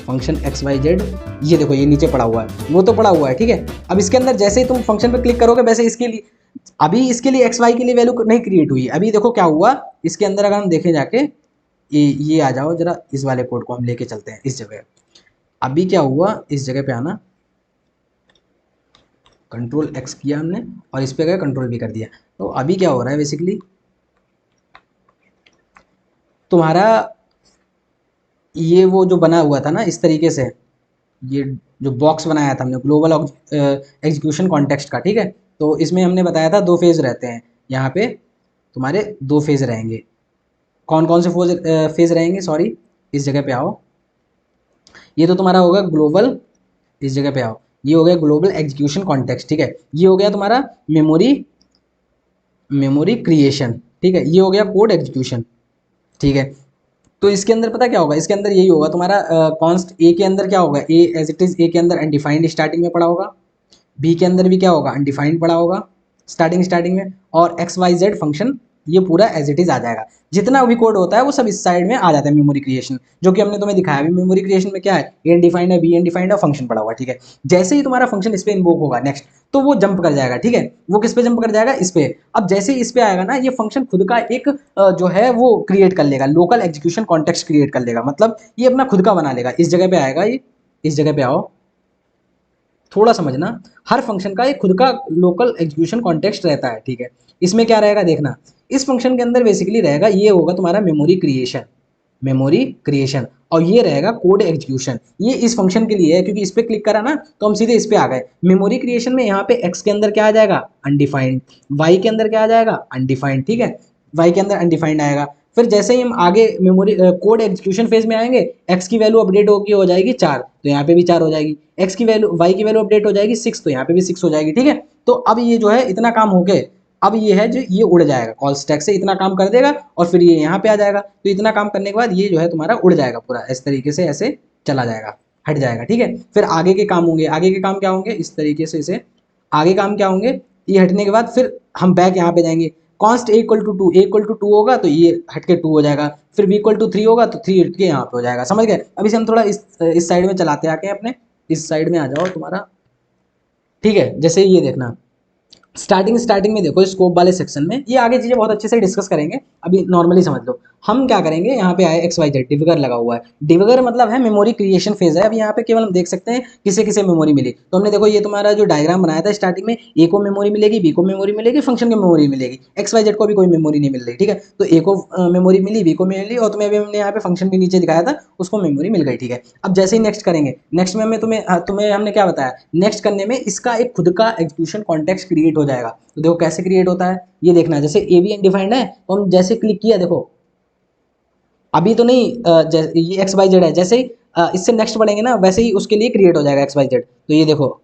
Speaker 1: फंक्शन एक्स वाई जेड, ये देखो ये नीचे पड़ा हुआ है, वो तो पड़ा हुआ है। ठीक है, अब इसके अंदर जैसे ही तुम फंक्शन पे क्लिक करोगे, वैसे इसके लिए अभी इसके लिए एक्स वाई के लिए वैल्यू नहीं क्रिएट हुई। अभी देखो क्या हुआ इसके अंदर, अगर हम देखें जाके, ये आ जाओ जरा, इस वाले कोड को हम लेके चलते हैं इस जगह। अभी क्या हुआ, इस जगह पे आना, कंट्रोल एक्स किया हमने, और इस पे गए कंट्रोल भी कर दिया। तो अभी क्या हो रहा है, बेसिकली तुम्हारा ये वो जो बना हुआ था ना इस तरीके से, ये जो बॉक्स बनाया था हमने ग्लोबल एग्जीक्यूशन कॉन्टेक्स्ट का, ठीक है। तो इसमें हमने बताया था दो फेज रहते हैं, यहाँ पे तुम्हारे दो फेज रहेंगे। कौन कौन से फेज रहेंगे, सॉरी इस जगह पे आओ, ये तो तुम्हारा होगा ग्लोबल, इस जगह पे आओ, ये हो गया ग्लोबल एग्जीक्यूशन कॉन्टेक्स्ट, ठीक है। ये हो गया तुम्हारा मेमोरी मेमोरी क्रिएशन, ठीक है। ये हो गया कोड एग्जीक्यूशन, ठीक है। तो इसके अंदर पता क्या होगा, इसके अंदर यही होगा तुम्हारा कॉन्स्ट ए के अंदर क्या होगा, ए एज इट इज ए के अंदर अनडिफाइंड स्टार्टिंग में पड़ा होगा, बी के अंदर भी क्या होगा अनडिफाइंड पड़ा होगा स्टार्टिंग में, और एक्स वाई जेड फंक्शन ये पूरा एज इट इज आ जाएगा। जितना भी कोड होता है वो सब इस साइड में आ जाता है मेमोरी क्रिएशन, जो कि हमने तुम्हें दिखाया अभी। मेमोरी क्रिएशन में क्या है, ए अनडिफाइंड है, बी अनडिफाइंड है, फंक्शन पड़ा हुआ, ठीक है। जैसे ही तुम्हारा फंक्शन इस पे इन्वोक होगा नेक्स्ट, तो वो जंप कर जाएगा, ठीक है। वो किस पे जंप कर जाएगा, इस पे। अब जैसे ही इस पे आएगा ना, ये फंक्शन खुद का एक जो है वो क्रिएट कर लेगा, लोकल एग्जीक्यूशन कॉन्टेक्स्ट क्रिएट कर लेगा, मतलब ये अपना खुद का बना लेगा। इस जगह पे आएगा ये, इस जगह पे आओ, थोड़ा समझना, हर फंक्शन का एक खुद का लोकल एग्जीक्यूशन कॉन्टेक्स्ट रहता है, ठीक है। इसमें क्या रहेगा देखना, इस फंक्शन के अंदर बेसिकली रहेगा, ये होगा तुम्हारा मेमोरी क्रिएशन, और ये रहेगा कोड एग्जीक्यूशन। ये इस फंक्शन के लिए है, क्योंकि इस पे क्लिक करा ना तो हम सीधे इस पे आ गए। मेमोरी क्रिएशन में यहाँ पे एक्स के अंदर क्या आ जाएगा अनडिफाइंड, वाई के अंदर क्या आ जाएगा अनडिफाइंड, ठीक है। वाई के अंदर अनडिफाइंड आएगा। फिर जैसे ही हम आगे मेमोरी कोड एग्जीक्यूशन फेज में आएंगे, एक्स की वैल्यू अपडेट होगी, हो जाएगी 4, तो यहाँ पे भी 4 हो जाएगी। एक्स की वैल्यू, वाई की वैल्यू अपडेट हो जाएगी 6, तो यहाँ पे भी 6 हो जाएगी, ठीक है। तो अब ये जो है इतना काम हो गए, अब ये है जो ये उड़ जाएगा, कॉल स्टैक से इतना काम कर देगा और फिर ये यहाँ पे आ जाएगा। तो इतना काम करने के बाद ये जो है तुम्हारा उड़ जाएगा पूरा, इस तरीके से ऐसे चला जाएगा, हट जाएगा, ठीक है। फिर आगे के काम होंगे, आगे के काम क्या होंगे, इस तरीके से इसे आगे काम क्या होंगे, ये हटने के बाद फिर हम बैक यहाँ पे जाएंगे। Const A equal to two, A equal to two होगा तो ये हट के 2 हो जाएगा। फिर बी इक्वल टू 3 होगा तो 3 हट के यहाँ पे हो जाएगा, समझ गए। अब इसे हम थोड़ा इस साइड में चलाते आके अपने, इस साइड में आ जाओ तुम्हारा, ठीक है। जैसे ये देखना, स्टार्टिंग में देखो स्कोप वाले सेक्शन में, ये आगे चीजें बहुत अच्छे से डिस्कस करेंगे, अभी नॉर्मली समझ लो। हम क्या करेंगे, यहाँ पे आए एक्स वाई जेड डिविगर लगा हुआ है, डिविगर मतलब है मेमोरी क्रिएशन फेज है। अब यहाँ पे केवल हम देख सकते हैं किसे किसे मेमोरी मिली। तो हमने देखो ये तुम्हारा जो डायग्राम बनाया था स्टार्टिंग में, ए को मेमोरी मिलेगी, बी को मेमोरी मिलेगी, फंक्शन की मेमोरी मिलेगी, एक्स वाई जेड को भी कोई मेमोरी नहीं मिल रही, ठीक है। तो ए को मेमोरी मिली, बी को मिली, और तुम्हें अभी हमने यहाँ पे फंक्शन भी नीचे दिखाया था, उसको मेमोरी मिल गई, ठीक है। अब जैसे ही नेक्स्ट करेंगे, नेक्स्ट में हमें तुम्हें हमने क्या बताया, नेक्स्ट करने में इसका एक खुद का एग्जीक्यूशन कॉन्टेक्स्ट क्रिएट हो जाएगा। तो देखो कैसे क्रिएट होता है, ये देखना। जैसे ए बी अनडिफाइंड है, तो हम जैसे क्लिक किया, देखो अभी तो नहीं, ये एक्स वाई जेड है, जैसे ही इससे नेक्स्ट बढ़ेंगे ना, वैसे ही उसके लिए क्रिएट हो जाएगा एक्स वाई जेड। तो ये देखो,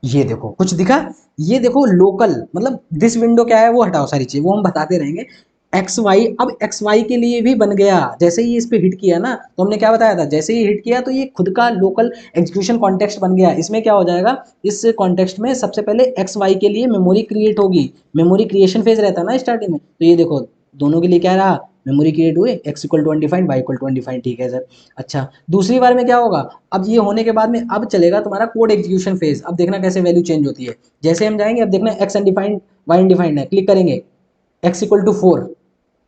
Speaker 1: ये देखो कुछ दिखा, ये देखो लोकल, मतलब दिस विंडो क्या है वो हटाओ, सारी चीज़ वो हम बताते रहेंगे। एक्स वाई, अब एक्स वाई के लिए भी बन गया। जैसे ही इस पे हिट किया ना, तो हमने क्या बताया था, जैसे ही हिट किया तो ये खुद का लोकल एग्जीक्यूशन कॉन्टेक्स्ट बन गया। इसमें क्या हो जाएगा, इस कॉन्टेक्स्ट में सबसे पहले एक्स वाई के लिए मेमोरी क्रिएट होगी, मेमोरी क्रिएशन फेज रहता है ना स्टार्टिंग में। तो ये देखो दोनों के लिए क्या रहा, मेमोरी क्रिएट हुए, X equal to undefined, Y equal to undefined, ठीक है सर। अच्छा, दूसरी बार में क्या होगा, अब ये होने के बाद में अब चलेगा तुम्हारा कोड एग्जीक्यूशन फेज। अब देखना कैसे वैल्यू चेंज होती है। जैसे हम जाएंगे, अब देखना एक्स अनडिफाइंड, वाई अनडिफाइंड है, क्लिक करेंगे, एक्स इक्वल टू 4,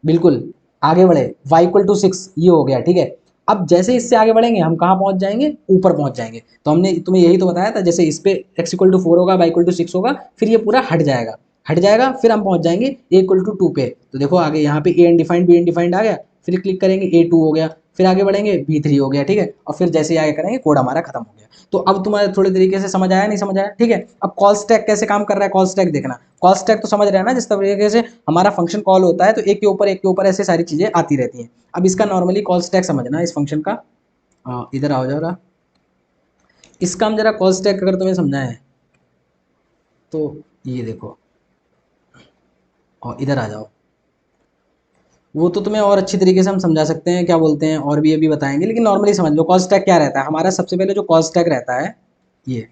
Speaker 1: बिल्कुल आगे बढ़े, वाई इक्वल टू 6, ये हो गया, ठीक है। अब जैसे इससे आगे बढ़ेंगे हम कहाँ पहुंच जाएंगे, ऊपर पहुंच जाएंगे। तो हमने तुम्हें यही तो बताया था, जैसे इस पे एक्स इक्वल टू 4 होगा, वाई इक्वल टू 6 होगा, फिर ये पूरा हट जाएगा, हट जाएगा, फिर हम पहुंच जाएंगे ए इक्वल टू 2 पे। तो देखो आगे यहाँ पे ए अनडिफाइंड, बी अनडिफाइंड आ गया, फिर क्लिक करेंगे ए 2 हो गया, फिर आगे बढ़ेंगे बी 3 हो गया, ठीक है। और फिर जैसे ही आगे करेंगे कोड हमारा खत्म हो गया। तो अब तुम्हारे थोड़े तरीके से समझ आया, नहीं समझ आया, ठीक है। अब कॉल स्टैक कैसे काम कर रहा है, कॉल स्टैक देखना। कॉल स्टैक तो समझ रहे हैं ना, जिस तरीके से हमारा फंक्शन कॉल होता है तो एक के ऊपर ऐसे सारी चीजें आती रहती हैं। अब इसका नॉर्मली कॉल स्टैक समझना इस फंक्शन का। इधर आओ जरा, इसका हम जरा कॉल स्टैक अगर तुम्हें समझना है तो ये देखो, और इधर आ जाओ। वो तो तुम्हें और अच्छी तरीके से हम समझा सकते हैं, क्या बोलते हैं, और भी अभी बताएंगे, लेकिन नॉर्मली समझ लो कॉल स्टैक क्या रहता है हमारा। सबसे पहले जो कॉल स्टैक रहता है, ये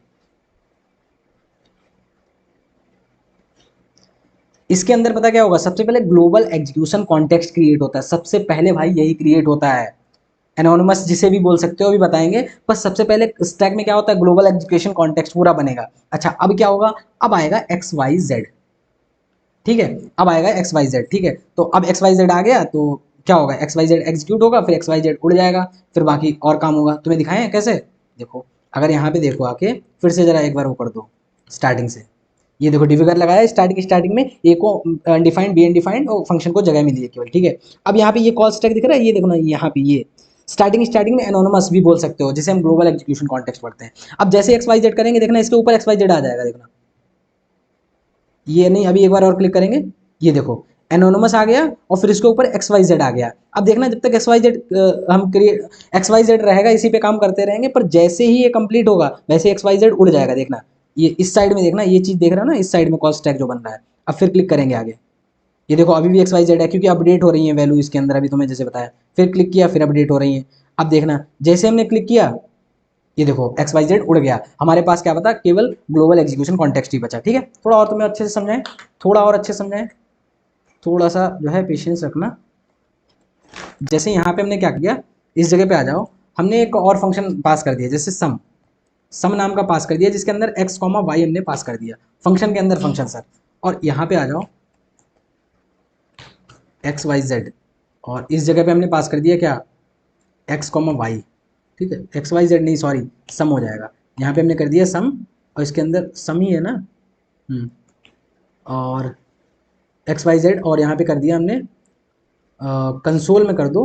Speaker 1: इसके अंदर पता क्या होगा, सबसे पहले ग्लोबल एग्जीक्यूशन कॉन्टेक्स्ट क्रिएट होता है, सबसे पहले भाई यही क्रिएट होता है। एनोनिमस जिसे भी बोल सकते हो, अभी बताएंगे। बस सबसे पहले स्टैक में क्या होता है, ग्लोबल एजुकेशन कॉन्टेक्स्ट पूरा बनेगा। अच्छा, अब क्या होगा, अब आएगा एक्स वाई जेड, ठीक है। अब आएगा एक्स वाई जेड, ठीक है। तो अब एक्स वाई जेड आ गया तो क्या होगा, एक्स वाई जेड एग्जीक्यूट होगा, फिर एक्स वाई जेड उड़ जाएगा, फिर बाकी और काम होगा। तुम्हें दिखाएं कैसे, देखो अगर यहाँ पे देखो आके, फिर से जरा एक बार वो कर दो स्टार्टिंग से। ये देखो डिफिगर लगाया स्टार्टिंग में, ए को अनडिफाइंड, बी अनडिफाइंड और फंक्शन को जगह मिली है केवल, ठीक है। अब यहाँ पे ये कॉल स्टैक दिख रहा है, ये देखो ना यहाँ पे, ये स्टार्टिंग में एनोनिमस भी बोल सकते हो, जिसे हम ग्लोबल एग्जीक्यूशन कॉन्टेक्स्ट पढ़ते हैं। अब जैसे एक्स वाई जेड करेंगे, देखना इसके ऊपर एक्स वाई जेड आ जाएगा, देखना ये नहीं, अभी एक बार और क्लिक करेंगे, ये देखो एनोनिमस आ गया और फिर इसके ऊपर एक्स वाई जेड आ गया। अब देखना जब तक एक्स वाई जेड हम एक्स वाई जेड रहेगा, इसी पे काम करते रहेंगे, पर जैसे ही ये कंप्लीट होगा वैसे एक्स वाई जेड उड़ जाएगा। देखना ये इस साइड में, देखना ये चीज देख रहे हो ना, इस साइड में कॉल स्टैक जो बन रहा है। अब फिर क्लिक करेंगे आगे, ये देखो अभी भी एक्स वाई जेड है, क्योंकि अपडेट हो रही है वैल्यू इसके अंदर, अभी तुम्हें जैसे बताया। फिर क्लिक किया, फिर अपडेट हो रही है। अब देखना जैसे हमने क्लिक किया, ये देखो एक्स वाई जेड उड़ गया, हमारे पास क्या बता, केवल ग्लोबल एग्जीक्यूशन कॉन्टेक्स्ट ही बचा। ठीक है, थोड़ा और तुम्हें अच्छे से समझाएं, थोड़ा और अच्छे से समझाएं, थोड़ा सा जो है पेशेंस रखना। जैसे यहाँ पे हमने क्या किया, इस जगह पे आ जाओ, हमने एक और फंक्शन पास कर दिया, जैसे सम, सम नाम का पास कर दिया, जिसके अंदर एक्स कॉमा वाई हमने पास कर दिया, फंक्शन के अंदर फंक्शन सर। और यहाँ पे आ जाओ एक्स वाई जेड, और इस जगह पे हमने पास कर दिया क्या, एक्स कॉमा वाई। ठीक है, एक्स वाई जेड नहीं, सॉरी, सम हो जाएगा। यहाँ पे हमने कर दिया सम, और इसके अंदर सम ही है ना। और एक्स वाई जेड, और यहाँ पे कर दिया हमने कंसोल में कर दो,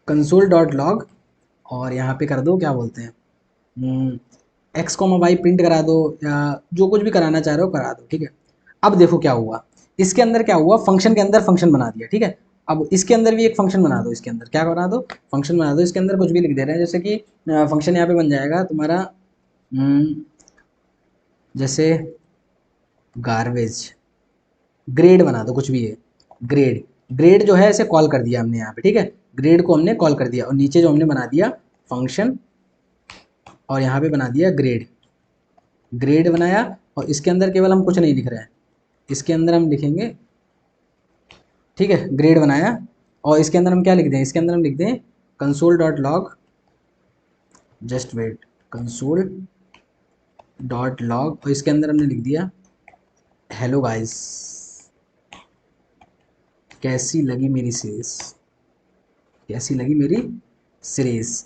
Speaker 1: कंसोल डॉट लॉग, और यहाँ पे कर दो क्या बोलते हैं, एक्स कॉमा वाई प्रिंट करा दो, या जो कुछ भी कराना चाह रहे हो करा दो। ठीक है, अब देखो क्या हुआ, इसके अंदर क्या हुआ, फंक्शन के अंदर फंक्शन बना दिया। ठीक है, अब इसके अंदर भी एक फंक्शन बना दो, इसके अंदर क्या बना दो, फंक्शन बना दो, इसके अंदर कुछ भी लिख दे रहे हैं, जैसे कि फंक्शन यहाँ पे बन जाएगा तुम्हारा, जैसे गार्बेज, ग्रेड बना दो, कुछ भी है, ग्रेड, ग्रेड जो है ऐसे कॉल कर दिया हमने यहाँ पे। ठीक है, ग्रेड को हमने कॉल कर दिया, और नीचे जो हमने बना दिया फंक्शन, और यहाँ पे बना दिया ग्रेड, ग्रेड बनाया। और इसके अंदर केवल हम कुछ नहीं लिख रहे हैं, इसके अंदर हम लिखेंगे, ठीक है, ग्रेड बनाया, और इसके अंदर हम क्या लिख दें, इसके अंदर हम लिख दें console dot log, just wait, console dot log, और इसके अंदर हमने लिख दिया हेलो गाइस, कैसी लगी मेरी सीरीज, कैसी लगी मेरी सीरीज।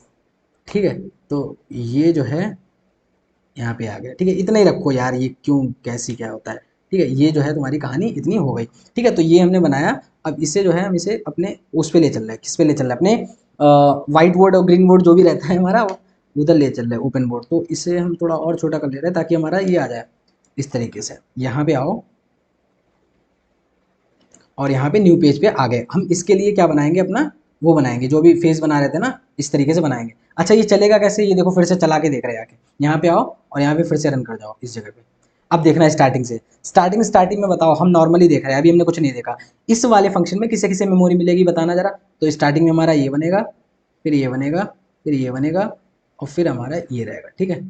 Speaker 1: ठीक है, तो ये जो है यहाँ पे आ गया। ठीक है, इतना ही रखो यार, ये क्यों कैसी क्या होता है। ठीक है, ये जो है तुम्हारी कहानी इतनी हो गई। ठीक है, तो ये हमने बनाया। अब इसे जो है हम इसे अपने उस पे ले चल रहे हैं, किस पे ले चल रहे हैं, अपने वाइट बोर्ड और ग्रीन बोर्ड जो भी रहता है हमारा, उधर ले चल रहे हैं, ओपन बोर्ड। तो इसे हम थोड़ा और छोटा कर ले रहे हैं, ताकि हमारा ये आ जाए इस तरीके से। यहाँ पे आओ, और यहाँ पे न्यू पेज पे आ गए। हम इसके लिए क्या बनाएंगे, अपना वो बनाएंगे, जो भी फेस बना रहे थे ना, इस तरीके से बनाएंगे। अच्छा, ये चलेगा कैसे, ये देखो फिर से चला के देख रहे हैं आके, यहाँ पे आओ, और यहाँ पे फिर से रन कर जाओ इस जगह पे। अब देखना है स्टार्टिंग से, स्टार्टिंग में बताओ, हम नॉर्मली देख रहे हैं, अभी हमने कुछ नहीं देखा। इस वाले फंक्शन में किसे किसे मेमोरी मिलेगी बताना जरा। तो स्टार्टिंग में हमारा ये बनेगा, फिर ये बनेगा, फिर ये बनेगा, और फिर हमारा ये रहेगा। ठीक है,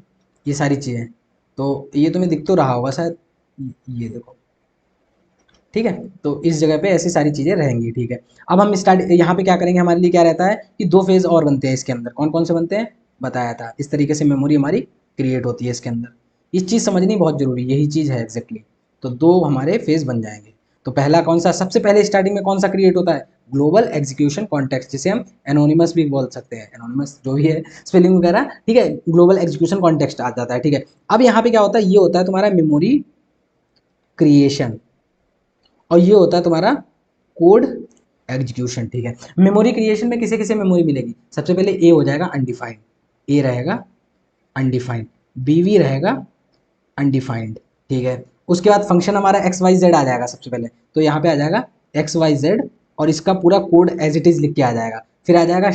Speaker 1: ये सारी चीज़ें, तो ये तुम्हें दिख तो रहा होगा शायद, ये देखो। ठीक है, तो इस जगह पे ऐसी सारी चीज़ें रहेंगी। ठीक है, अब हम स्टार्ट यहाँ पे क्या करेंगे, हमारे लिए क्या रहता है कि दो फेज़ और बनते हैं इसके अंदर। कौन कौन से बनते हैं बताया था, इस तरीके से मेमोरी हमारी क्रिएट होती है इसके अंदर। ये चीज़ समझनी बहुत ज़रूरी, यही चीज़ है एग्जैक्टली। तो दो हमारे फेज़ बन जाएंगे। तो पहला कौन सा, सबसे पहले स्टार्टिंग में कौन सा क्रिएट होता है, ग्लोबल एग्जीक्यूशन कॉन्टेक्स्ट, जिसे हम एनोनिमस भी बोल सकते हैं, एनोनिमस जो भी है स्पेलिंग वगैरह। ठीक है, ग्लोबल एग्जीक्यूशन कॉन्टेक्स्ट आ जाता है। ठीक है, अब यहाँ पे क्या होता है, ये होता है तुम्हारा मेमोरी क्रिएशन, और ये होता है तुम्हारा कोड एग्जीक्यूशन। ठीक है, मेमोरी क्रिएशन में किसे किसे मेमोरी मिलेगी, सबसे पहले ए हो जाएगा अनडिफाइंड, ए रहेगा अनडिफाइंड, बीवी रहेगा अनडिफाइंड। ठीक है, उसके बाद फंक्शन हमारा एक्स वाई जेड आ जाएगा सबसे पहले। तो यहाँ पे आ जाएगा एक्स वाई जेड, और इसका पूरा कोड एज इट इज़ लिख के आ जाएगा। फिर आ जाएगा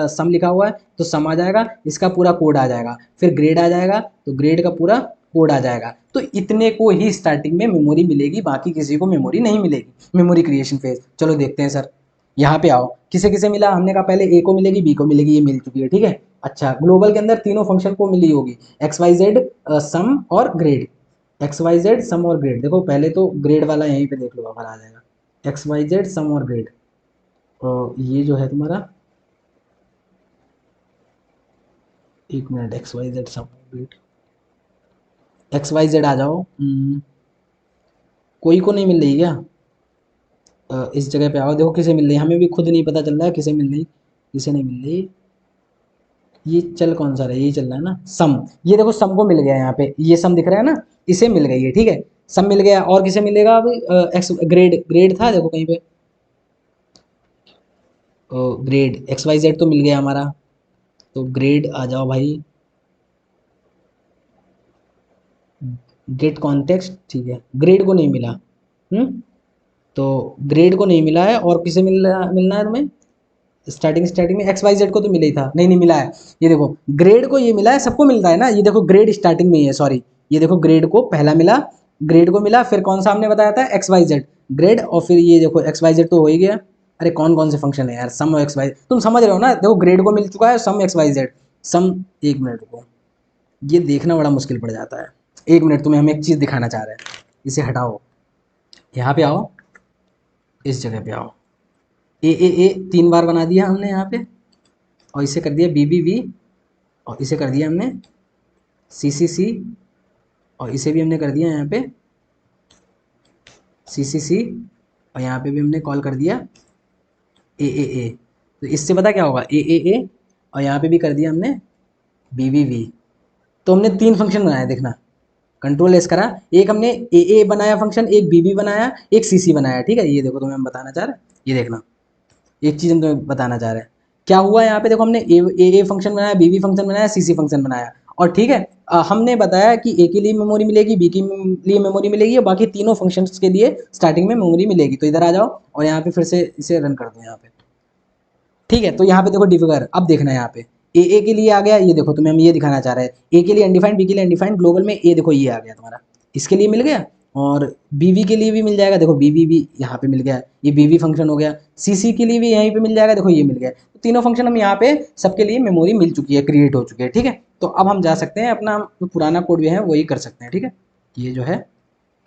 Speaker 1: सम लिखा हुआ है, तो सम आ जाएगा, इसका पूरा कोड आ जाएगा। फिर ग्रेड आ जाएगा, तो ग्रेड का पूरा कोड आ जाएगा। तो इतने को ही स्टार्टिंग में मेमोरी मिलेगी, बाकी किसी को मेमोरी नहीं मिलेगी। मेमोरी क्रिएशन फेज, चलो देखते हैं सर। यहाँ पे आओ, किसे किसे मिला, हमने कहा पहले ए को मिलेगी, बी को मिलेगी, ये मिल चुकी है। ठीक है, अच्छा, ग्लोबल के अंदर तीनों फंक्शन को मिली होगी, एक्स वाई जेड, सम और ग्रेड। एक्स वाई जेड सम और ग्रेड, देखो पहले तो ग्रेड वाला यहीं पे देख लो, अगर आ जाएगा एक्स वाई जेड सम और ग्रेड। और ये जो है तुम्हारा, एक मिनट, एक्स वाई जेड सम और ग्रेड, एक्स वाई जेड आ जाओ। कोई को नहीं मिल रही क्या, इस जगह पे आओ, देखो किसे मिल रही है, हमें भी खुद नहीं पता चल रहा है किसे मिल रही, किसे नहीं मिल रही। ये चल कौन सा रहा है, ये चल रहा है ना सम, ये देखो सम को मिल गया, यहाँ पे ये सम दिख रहा है ना, इसे मिल गई है। ठीक है, सम मिल गया, और किसे मिलेगा अभी, एक्स ग्रेड, ग्रेड था देखो कहीं पे, ग्रेड एक्स वाई जेड तो मिल गया हमारा, तो ग्रेड आ जाओ भाई, गेट कॉन्टेक्स्ट, ठीक है, ग्रेड को नहीं मिला। तो ग्रेड को नहीं मिला है, और किसे मिलना है तुम्हें, स्टार्टिंग में एक्स वाई जेड को तो मिला ही था, नहीं नहीं मिला है। ये देखो ग्रेड को ये मिला है, सबको मिलता है ना, ये देखो ग्रेड स्टार्टिंग में ही है, सॉरी, ये देखो ग्रेड को पहला मिला, ग्रेड को मिला, फिर कौन सा हमने बताया था, एक्स वाई जेड ग्रेड, और फिर ये देखो एक्स वाई जेड तो हो ही गया। अरे कौन कौन से फंक्शन है यार, सम एक्स वाई, तुम समझ रहे हो ना, देखो ग्रेड को मिल चुका है, सम एक्स वाई जेड, सम, एक मिनट रुको, ये देखना बड़ा मुश्किल पड़ जाता है। एक मिनट, तुम्हें हम एक चीज़ दिखाना चाह रहे हैं, इसे हटाओ, यहाँ पे आओ, इस जगह पे आओ, ए 3 बार बना दिया हमने यहाँ पे, और इसे कर दिया बी बी वी, और इसे कर दिया हमने सी सी सी, और इसे भी हमने कर दिया यहाँ पे सी सी सी, और यहाँ पे भी हमने कॉल कर दिया ए। तो इससे पता क्या होगा, ए, और यहाँ पे भी कर दिया हमने बी वी वी। तो हमने 3 फंक्शन बनाए, देखना, कंट्रोल एस करा, एक हमने ए बनाया फंक्शन, एक बी बी बनाया, एक सी सी बनाया, ठीक है, ये देखो तुम्हें हम बताना चाह रहे हैं, ये देखना, एक चीज़ हम तुम्हें बताना चाह रहे हैं, क्या हुआ यहाँ पे, देखो हमने ए फंक्शन बनाया, बी बी फंक्शन बनाया, सी सी फंक्शन बनाया, और ठीक है, हमने बताया कि ए के लिए मेमोरी मिलेगी, बी के लिए मेमोरी मिलेगी, और बाकी तीनों फंक्शंस के लिए स्टार्टिंग में मेमोरी मिलेगी। तो इधर आ जाओ, और यहाँ पे फिर से इसे रन कर दो यहाँ पे, ठीक है, तो यहाँ पे देखो डिफगर, अब देखना यहाँ पे ए के लिए आ गया, ये देखो तुम्हें हम ये दिखाना चाह रहे हैं, ए के लिए अनडिफाइंड, बी के लिए अनडिफाइंड, ग्लोबल में ए देखो ये आ गया तुम्हारा, इसके लिए मिल गया, और बीवी के लिए भी मिल जाएगा, देखो बीवी भी यहाँ पे मिल गया, ये बीवी फंक्शन हो गया, सीसी के लिए भी यहीं पे मिल जाएगा, देखो ये मिल गया, तो तीनों फंक्शन हम यहाँ पे सबके लिए मेमोरी मिल चुकी है, क्रिएट हो चुकी है, ठीक है। तो अब हम जा सकते हैं अपना जो पुराना कोड भी है वही कर सकते हैं, ठीक है, ये जो है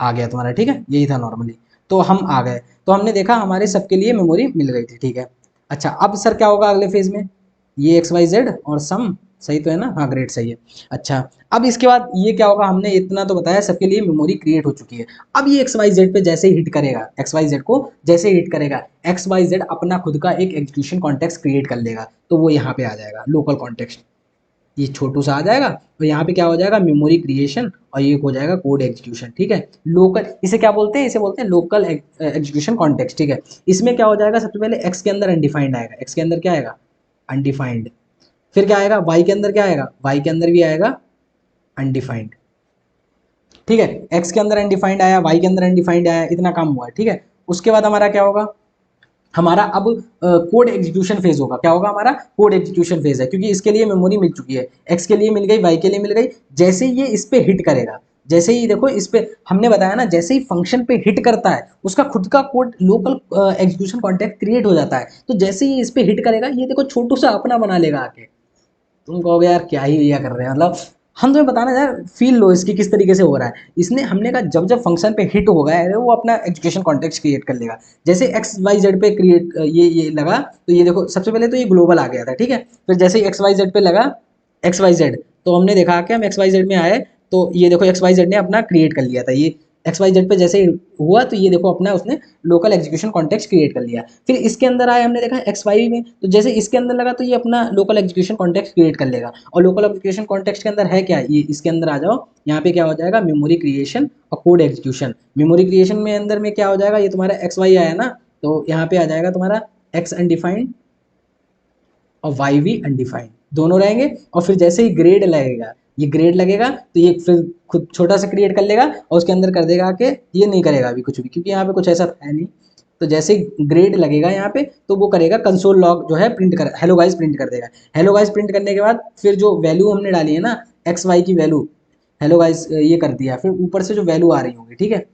Speaker 1: आ गया तुम्हारा, ठीक है, यही था नॉर्मली, तो हम आ गए, तो हमने देखा हमारे सबके लिए मेमोरी मिल गई थी, ठीक है। अच्छा अब सर क्या होगा अगले फेज में, ये एक्स वाई जेड और सम, सही तो है ना, हाँ ग्रेड सही है। अच्छा अब इसके बाद ये क्या होगा, हमने इतना तो बताया सबके लिए मेमोरी क्रिएट हो चुकी है, अब ये एक्स वाई जेड पे जैसे ही हिट करेगा, एक्स वाई जेड को जैसे ही हिट करेगा, एक्स वाई जेड अपना खुद का एक एग्जीक्यूशन कॉन्टेक्स्ट क्रिएट कर लेगा, तो वो यहाँ पे आ जाएगा लोकल कॉन्टेक्स्ट, ये छोटू सा आ जाएगा, और यहाँ पे क्या हो जाएगा, मेमोरी क्रिएशन, और ये हो जाएगा कोड एग्जीक्यूशन, ठीक है। लोकल, इसे क्या बोलते हैं, इसे बोलते हैं लोकल एग्जीक्यूशन कॉन्टेक्स्ट, ठीक है। इसमें क्या हो जाएगा, सबसे पहले एक्स के अंदर अनडिफाइंड आएगा, एक्स के अंदर क्या आएगा, अनडिफाइंड, फिर क्या आएगा, वाई के अंदर क्या आएगा, वाई के अंदर भी आएगा अनडिफाइंड, ठीक है, एक्स के अंदर अनडिफाइंड आया, वाई के अंदर अनडिफाइंड आया, इतना काम हुआ है, ठीक है। उसके बाद हमारा क्या होगा, हमारा अब कोड एग्जीक्यूशन फेज होगा, क्या होगा, हमारा कोड एग्जीक्यूशन फेज है, क्योंकि इसके लिए मेमोरी मिल चुकी है, एक्स के लिए मिल गई, वाई के लिए मिल गई, जैसे ही ये इस पे हिट करेगा, जैसे ही देखो इस पे हमने बताया ना, जैसे ही फंक्शन पे हिट करता है उसका खुद का code local execution contact create हो जाता है, तो जैसे ही इस पे हिट करेगा ये देखो छोटू सा अपना बना लेगा आके, तुम कहोगे यार क्या ही भैया कर रहे हैं, मतलब हम तुम्हें बताना यार, फील लो इसकी किस तरीके से हो रहा है, इसने हमने कहा जब जब फंक्शन पे हिट होगा है वो अपना एजुकेशन कॉन्टेक्स्ट क्रिएट कर लेगा, जैसे एक्स वाई जेड पे क्रिएट ये लगा, तो ये देखो सबसे पहले तो ये ग्लोबल आ गया था, ठीक है, फिर जैसे ही एक्स वाई जेड पे लगा, एक्स वाई जेड, तो हमने देखा कि हम एक्स वाई जेड में आए, तो ये देखो एक्स वाई जेड ने अपना क्रिएट कर लिया था, ये एक्स वाई जेड पे जैसे ही हुआ तो ये देखो अपना उसने लोकल एग्जीक्यूशन कॉन्टेक्स्ट क्रिएट कर लिया, फिर इसके अंदर आए हमने देखा एक्स वाई में, तो जैसे इसके अंदर लगा तो ये अपना लोकल एग्जीक्यूशन कॉन्टेक्स्ट क्रिएट कर लेगा, और लोकल एग्जीक्यूशन कॉन्टेक्स्ट के अंदर है क्या, ये इसके अंदर आ जाओ, यहाँ पे क्या हो जाएगा, मेमोरी क्रिएशन और कोड एग्जीक्यूशन, मेमोरी क्रिएशन में अंदर में क्या हो जाएगा, ये तुम्हारा एक्स वाई आया ना, तो यहाँ पे आ जाएगा तुम्हारा एक्स अनडिफाइंड और वाई भी अनडिफाइंड, दोनों रहेंगे, और फिर जैसे ही ग्रेड लगेगा, ये ग्रेड लगेगा तो ये फिर खुद छोटा सा क्रिएट कर लेगा, और उसके अंदर कर देगा कि ये नहीं करेगा अभी कुछ भी, क्योंकि यहाँ पे कुछ ऐसा है नहीं, तो जैसे ही ग्रेड लगेगा यहाँ पे तो वो करेगा कंसोल लॉग जो है प्रिंट कर, हेलो गाइस प्रिंट कर देगा, हेलो गाइस प्रिंट करने के बाद फिर जो वैल्यू हमने डाली है ना, एक्स वाई की वैल्यू, हेलो गाइस ये कर दिया, फिर ऊपर से जो वैल्यू आ रही होगी, ठीक है,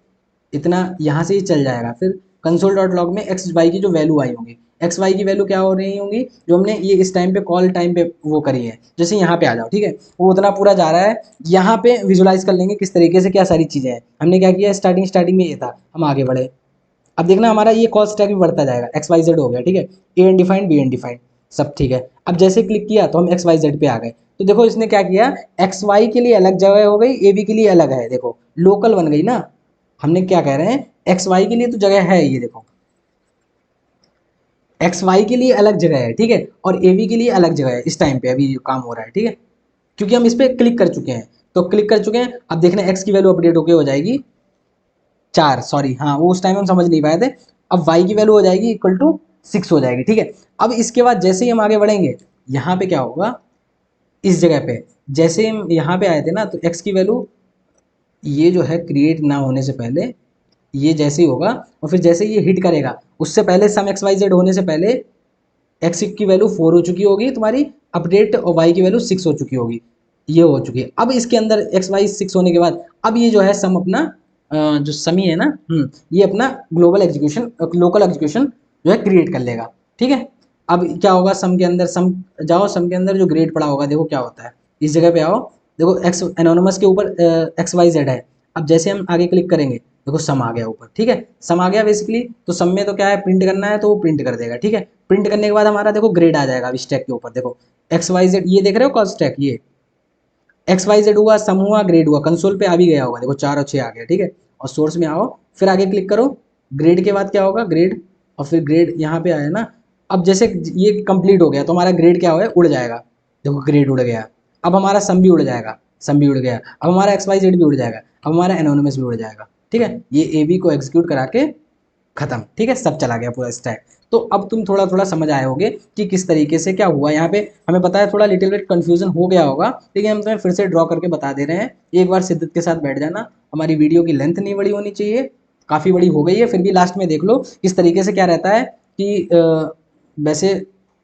Speaker 1: इतना यहाँ से ही चल जाएगा, फिर कंसोल डॉट लॉग में एक्स वाई की जो वैल्यू आई होगी, एक्स वाई की वैल्यू क्या हो रही होंगी, जो हमने ये इस टाइम पे कॉल टाइम पे वो करी है, जैसे यहाँ पे आ जाओ, ठीक है, वो उतना पूरा जा रहा है, यहाँ पे विजुलाइज कर लेंगे किस तरीके से क्या सारी चीज़ें हैं, हमने क्या किया, स्टार्टिंग में ये था, हम आगे बढ़े, अब देखना हमारा ये कॉल स्टैक भी बढ़ता जाएगा, एक्स वाई जेड हो गया, ठीक है, ए अनडिफाइंड बी अनडिफाइंड सब ठीक है, अब जैसे क्लिक किया तो हम एक्स वाई जेड पे आ गए, तो देखो इसने क्या किया, एक्स वाई के लिए अलग जगह हो गई, ए बी के लिए अलग है, देखो लोकल बन गई ना, हमने क्या कह रहे हैं, एक्स वाई के लिए तो जगह है, ये देखो एक्स वाई के लिए अलग जगह है, ठीक है, और ए बी के लिए अलग जगह है, इस टाइम पे अभी जो काम हो रहा है, ठीक है, क्योंकि हम इस पर क्लिक कर चुके हैं, तो क्लिक कर चुके हैं, अब देखना एक्स की वैल्यू अपडेट होकर हो जाएगी 4, सॉरी हाँ वो उस टाइम हम समझ नहीं पाए थे, अब वाई की वैल्यू हो जाएगी इक्वल टू 6 हो जाएगी, ठीक है। अब इसके बाद जैसे ही हम आगे बढ़ेंगे, यहाँ पे क्या होगा, इस जगह पे जैसे हम यहाँ पे आए थे ना, तो x की वैल्यू ये जो है क्रिएट ना होने से पहले ये जैसे ही होगा, और फिर जैसे ये हिट करेगा उससे पहले सम एक्स वाई जेड होने से पहले एक्स की वैल्यू 4 हो चुकी होगी तुम्हारी अपडेट, और वाई की वैल्यू 6 हो चुकी होगी, ये हो चुकी है। अब इसके अंदर एक्स वाई 6 होने के बाद अब ये जो है सम अपना जो समी है ना, ये अपना ग्लोबल एग्जीक्यूशन लोकल एग्जीक्यूशन जो है क्रिएट कर लेगा, ठीक है। अब क्या होगा, सम के अंदर सम जाओ, सम के अंदर जो ग्रेड पड़ा होगा देखो क्या होता है, इस जगह पे आओ, देखो एक्स एनोनमस के ऊपर एक्स वाई जेड है। अब जैसे हम आगे क्लिक करेंगे देखो सम आ गया ऊपर, ठीक है, सम आ गया बेसिकली। तो सम में तो क्या है, प्रिंट करना है तो वो प्रिंट कर देगा, ठीक है। प्रिंट करने के बाद हमारा देखो ग्रेड आ जाएगा अब स्टैक के ऊपर, देखो एक्स वाई जेड, ये देख रहे हो कॉल स्टैक, ये एक्स वाई जेड हुआ, सम हुआ, ग्रेड हुआ, कंसोल पे आ भी गया होगा, देखो 4 और 6 आ गया, ठीक है। और सोर्स में आओ, फिर आगे क्लिक करो, ग्रेड के बाद क्या होगा, ग्रेड, और फिर ग्रेड यहाँ पे आया ना। अब जैसे ये कंप्लीट हो गया तो हमारा ग्रेड क्या होगा, उड़ जाएगा, देखो ग्रेड उड़ गया। अब हमारा सम भी उड़ जाएगा, सम भी उड़ गया। अब हमारा एक्स वाई जेड भी उड़ जाएगा, अब हमारा एनोनिमस भी उड़ जाएगा, ठीक है। ये ए बी को एग्जीक्यूट करा के खत्म, ठीक है, सब चला गया पूरा स्टैक। तो अब तुम थोड़ा थोड़ा समझ आए होगे कि किस तरीके से क्या हुआ यहाँ पे। हमें पता है थोड़ा लिटिल बिट कंफ्यूजन हो गया होगा, लेकिन हम तुम्हें फिर से ड्रॉ करके बता दे रहे हैं। एक बार शिद्दत के साथ बैठ जाना, हमारी वीडियो की लेंथ नहीं बड़ी होनी चाहिए, काफ़ी बड़ी हो गई है, फिर भी लास्ट में देख लो किस तरीके से क्या रहता है कि वैसे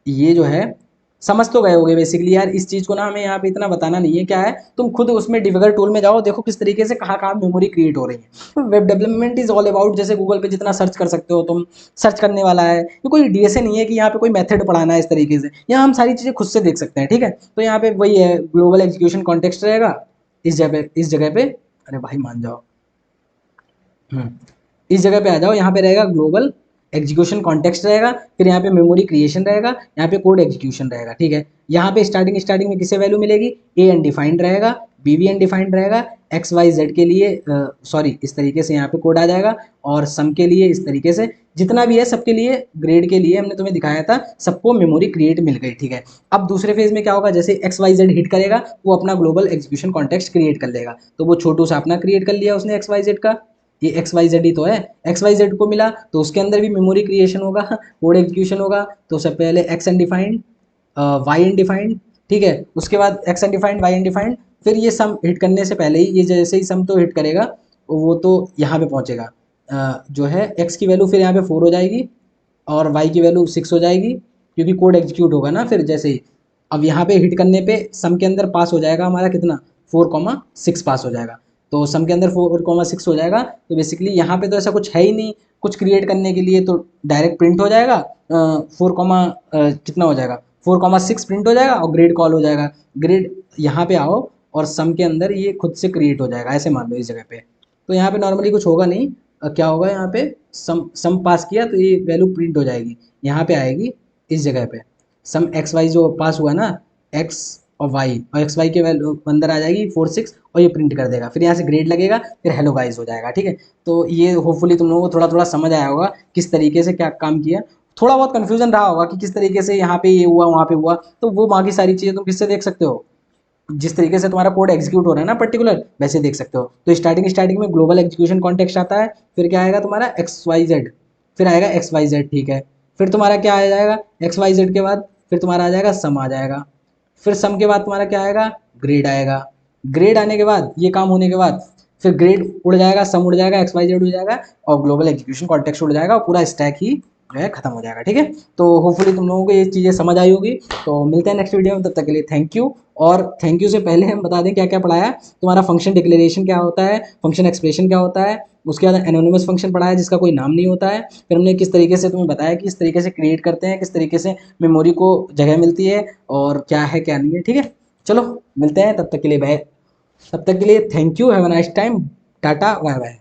Speaker 1: ये जो है समझ तो गए होगे बेसिकली यार। इस चीज़ को ना हमें यहाँ पे इतना बताना नहीं है क्या है, तुम खुद उसमें डिबगर टूल में जाओ, देखो किस तरीके से कहाँ कहाँ मेमोरी क्रिएट हो रही है। Web development is all about, जैसे गूगल पे जितना सर्च कर सकते हो तुम, सर्च करने वाला है, ये कोई डीएसए नहीं है कि यहाँ पे कोई मेथड पढ़ाना है इस तरीके से। यहाँ हम सारी चीज़ें खुद से देख सकते हैं, ठीक है। तो यहाँ पे वही है, ग्लोबल एग्जीक्यूशन कॉन्टेक्स्ट रहेगा इस जगह पे अरे भाई मान जाओ, इस जगह पे आ जाओ, यहाँ पे रहेगा ग्लोबल एग्जीक्यूशन कॉन्टेक्स्ट रहेगा, फिर यहाँ पे मेमोरी क्रिएशन रहेगा, यहाँ पे कोड एग्जीक्यूशन रहेगा, ठीक है। यहाँ पे स्टार्टिंग में किसे वैल्यू मिलेगी, ए अनडिफाइंड रहेगा, बी भी अनडिफाइंड रहेगा, एक्स वाई जेड के लिए सॉरी इस तरीके से यहाँ पे कोड आ जाएगा, और सम के लिए इस तरीके से, जितना भी है सबके लिए, ग्रेड के लिए हमने तुम्हें दिखाया था, सबको मेमोरी क्रिएट मिल गई, ठीक है। अब दूसरे फेज में क्या होगा, जैसे एक्स वाई जेड हिट करेगा वो अपना ग्लोबल एग्जीक्यूशन कॉन्टेक्स्ट क्रिएट कर लेगा, तो वो छोटू सा अपना क्रिएट कर लिया उसने एक्स वाई जेड का, ये एक्स वाई जेड ही तो है। एक्स वाई जेड को मिला तो उसके अंदर भी मेमोरी क्रिएशन होगा, कोड एग्जीक्यूशन होगा। तो सबसे पहले एक्स अनडिफाइंड, वाई अनडिफाइंड, ठीक है, उसके बाद एक्स अनडिफाइंड, वाई अनडिफाइंड, फिर ये सम हिट करने से पहले ही, ये जैसे ही सम तो हिट करेगा वो तो यहाँ पे पहुँचेगा, जो है एक्स की वैल्यू फिर यहाँ पे 4 हो जाएगी, और वाई की वैल्यू 6 हो जाएगी, क्योंकि कोड एग्जीक्यूट होगा ना फिर जैसे ही। अब यहाँ पे हिट करने पे सम के अंदर पास हो जाएगा हमारा कितना, 4,6 पास हो जाएगा। तो सम के अंदर 4,6 हो जाएगा, तो बेसिकली यहाँ पे तो ऐसा कुछ है ही नहीं कुछ क्रिएट करने के लिए, तो डायरेक्ट प्रिंट हो जाएगा, 4, कितना हो जाएगा, 4,6 प्रिंट हो जाएगा, और ग्रेड कॉल हो जाएगा। ग्रेड यहाँ पे आओ, और सम के अंदर ये खुद से क्रिएट हो जाएगा, ऐसे मान लो इस जगह पे। तो यहाँ पे नॉर्मली कुछ होगा नहीं, क्या होगा यहाँ पे, सम पास किया तो ये वैल्यू प्रिंट हो जाएगी, यहाँ पे आएगी इस जगह पे, सम एक्स वाई जो पास हुआ ना, एक्स और एक्स वाई के वैल्यू अंदर आ जाएगी 4, 6, और ये प्रिंट कर देगा, फिर यहाँ से ग्रेड लगेगा, फिर हेलो गाइस हो जाएगा, ठीक है। तो ये होपफुली तुम लोगों को थोड़ा थोड़ा समझ आया होगा किस तरीके से क्या काम किया। थोड़ा बहुत कन्फ्यूजन रहा होगा कि किस तरीके से यहाँ पे ये हुआ वहाँ पे हुआ, तो वो बाकी सारी चीज़ें तुम किससे देख सकते हो, जिस तरीके से तुम्हारा कोड एग्जीक्यूट हो रहा है ना पर्टिकुलर, वैसे देख सकते हो। तो स्टार्टिंग में ग्लोबल एग्जीक्यूशन कॉन्टेक्स्ट आता है, फिर क्या आएगा तुम्हारा एक्स वाई जेड, फिर आएगा एक्स वाई जेड, ठीक है। फिर तुम्हारा क्या आ जाएगा, एक्स वाई जेड के बाद फिर तुम्हारा आ जाएगा सम आ जाएगा, फिर सम के बाद तुम्हारा क्या आएगा, ग्रेड आएगा। ग्रेड आने के बाद ये काम होने के बाद फिर ग्रेड उड़ जाएगा, सम उड़ जाएगा, एक्स वाई जेड उड़ जाएगा, और ग्लोबल एग्जीक्यूशन कॉन्टेक्स्ट उड़ जाएगा, और पूरा स्टैक ही जो है खत्म हो जाएगा, ठीक है। तो होपफुली तुम लोगों को ये चीज़ें समझ आई होगी। तो मिलते हैं नेक्स्ट वीडियो में, तब तक के लिए थैंक यू। और थैंक यू से पहले हम बता दें क्या क्या पढ़ाया। तुम्हारा फंक्शन डिक्लेरेशन क्या होता है, फंक्शन एक्सप्रेशन क्या होता है, उसके बाद एनोनिमस फंक्शन पढ़ाया जिसका कोई नाम नहीं होता है। फिर हमने किस तरीके से तुम्हें बताया कि किस तरीके से क्रिएट करते हैं, किस तरीके से मेमोरी को जगह मिलती है, और क्या है क्या नहीं है, ठीक है। चलो मिलते हैं, तब तक के लिए बाय, तब तक के लिए thank you, have a nice time, tata bye bye.